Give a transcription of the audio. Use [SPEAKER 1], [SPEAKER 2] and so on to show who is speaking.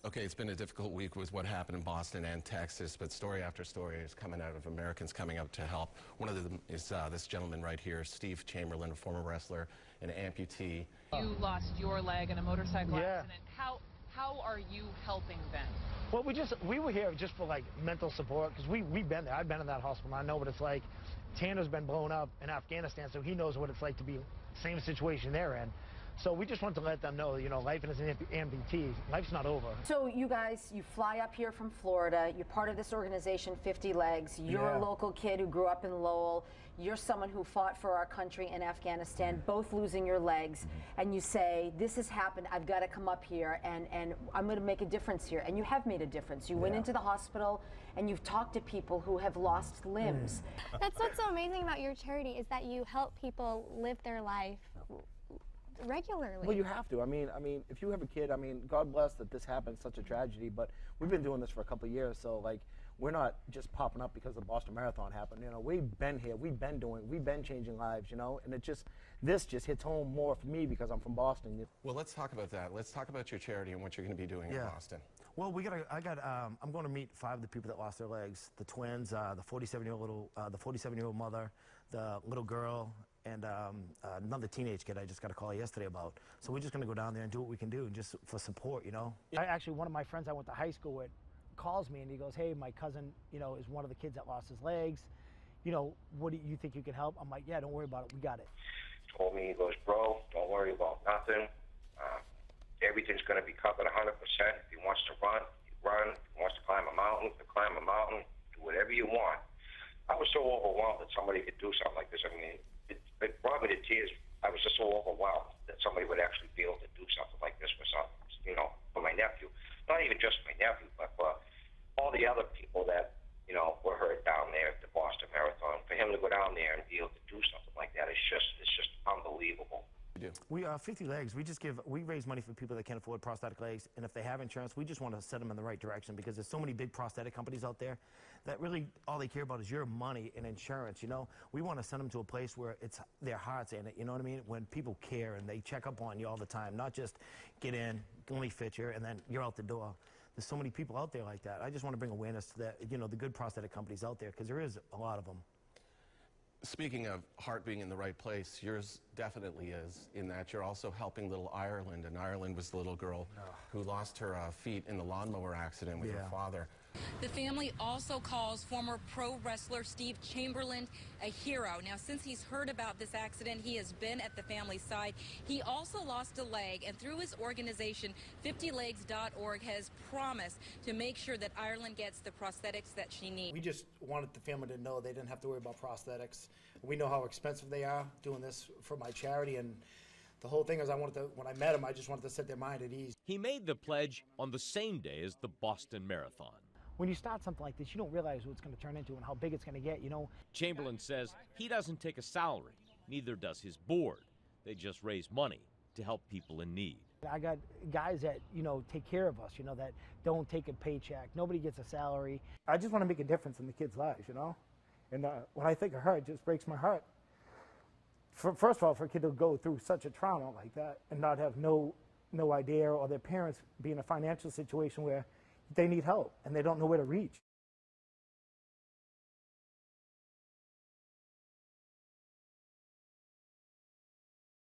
[SPEAKER 1] Okay, it's been a difficult week with what happened in Boston and Texas, but story after story is coming out of Americans coming up to help. One of them is this gentleman right here, Steve Chamberland, a former wrestler, an amputee.
[SPEAKER 2] You lost your leg in a motorcycle accident. How are you helping them?
[SPEAKER 3] Well, we were here just for like mental support, because we've been there. I've been in that hospital. I know what it's like. Tanner's been blown up in Afghanistan, so he knows what it's like to be same situation they're in. So we just want to let them know, you know, life as an amputee, life's not over.
[SPEAKER 4] So you guys, you fly up here from Florida. You're part of this organization, 50 Legs. You're a local kid who grew up in Lowell. You're someone who fought for our country in Afghanistan, both losing your legs. And you say, this has happened, I've got to come up here and I'm going to make a difference here. And you have made a difference. You went into the hospital and you've talked to people who have lost limbs.
[SPEAKER 5] That's what's so amazing about your charity, is that you help people live their life regularly.
[SPEAKER 6] Well, you have to. I mean, if you have a kid, I mean, God bless that this happened, such a tragedy, but we've been doing this for a couple of years, so like, we're not just popping up because the Boston Marathon happened. You know, we've been here, we've been changing lives, you know, and this just hits home more for me because I'm from Boston.
[SPEAKER 1] Well, let's talk about that. Let's talk about your charity and what you're going to be doing in Boston.
[SPEAKER 3] Well, I'm going to meet 5 of the people that lost their legs: the twins, the 47-year-old mother, the little girl, and another teenage kid I just got a call yesterday about. So we're just going to go down there and do what we can do, just for support, you know. Actually, one of my friends I went to high school with calls me and he goes, "Hey, my cousin, you know, is one of the kids that lost his legs. You know, what do you think you can help?" I'm like, "Yeah, don't worry about it. We got it."
[SPEAKER 7] He told me, he goes, "Bro, don't worry about nothing. Everything's going to be covered 100%. If he wants to run, he run. If he wants to climb a mountain, he'll climb a mountain. Do whatever you want." I was so overwhelmed that somebody could do something like this. I mean, it brought me to tears. I was just so overwhelmed that somebody would actually be able to do something like this for some, you know, for my nephew. Not even just my nephew, but for all the other people that, you know, were hurt down there at the Boston Marathon. For him to go down there and be able to do something like that, it's just unbelievable.
[SPEAKER 3] We 50 Legs. We raise money for people that can't afford prosthetic legs, and if they have insurance, we just want to set them in the right direction, because there's so many big prosthetic companies out there that really all they care about is your money and insurance. You know, we want to send them to a place where it's their heart's in it. You know what I mean? When people care and they check up on you all the time, not just get in, let me fit you, and then you're out the door. There's so many people out there like that. I just want to bring awareness to that, you know, the good prosthetic companies out there, because there is a lot of them.
[SPEAKER 1] Speaking of heart being in the right place, yours definitely is, in that you're also helping little Ireland, and Ireland was the little girl who lost her feet in the lawnmower accident with her father.
[SPEAKER 8] The family also calls former pro wrestler Steve Chamberland a hero. Now, since he's heard about this accident, he has been at the family's side. He also lost a leg, and through his organization, 50legs.org, has promised to make sure that Ireland gets the prosthetics that she needs.
[SPEAKER 3] We just wanted the family to know they didn't have to worry about prosthetics. We know how expensive they are doing this for my charity, and the whole thing is when I met him, I just wanted to set their mind at ease.
[SPEAKER 9] He made the pledge on the same day as the Boston Marathon.
[SPEAKER 3] When you start something like this, you don't realize what it's going to turn into and how big it's going to get, you know.
[SPEAKER 9] Chamberlain says he doesn't take a salary, neither does his board. They just raise money to help people in need.
[SPEAKER 3] I got guys that, you know, take care of us, you know, that don't take a paycheck. Nobody gets a salary. I just want to make a difference in the kids' lives, you know. And when I think of her, it just breaks my heart. First of all, for a kid to go through such a trauma like that and not have no idea, or their parents be in a financial situation where they need help and they don't know where to reach.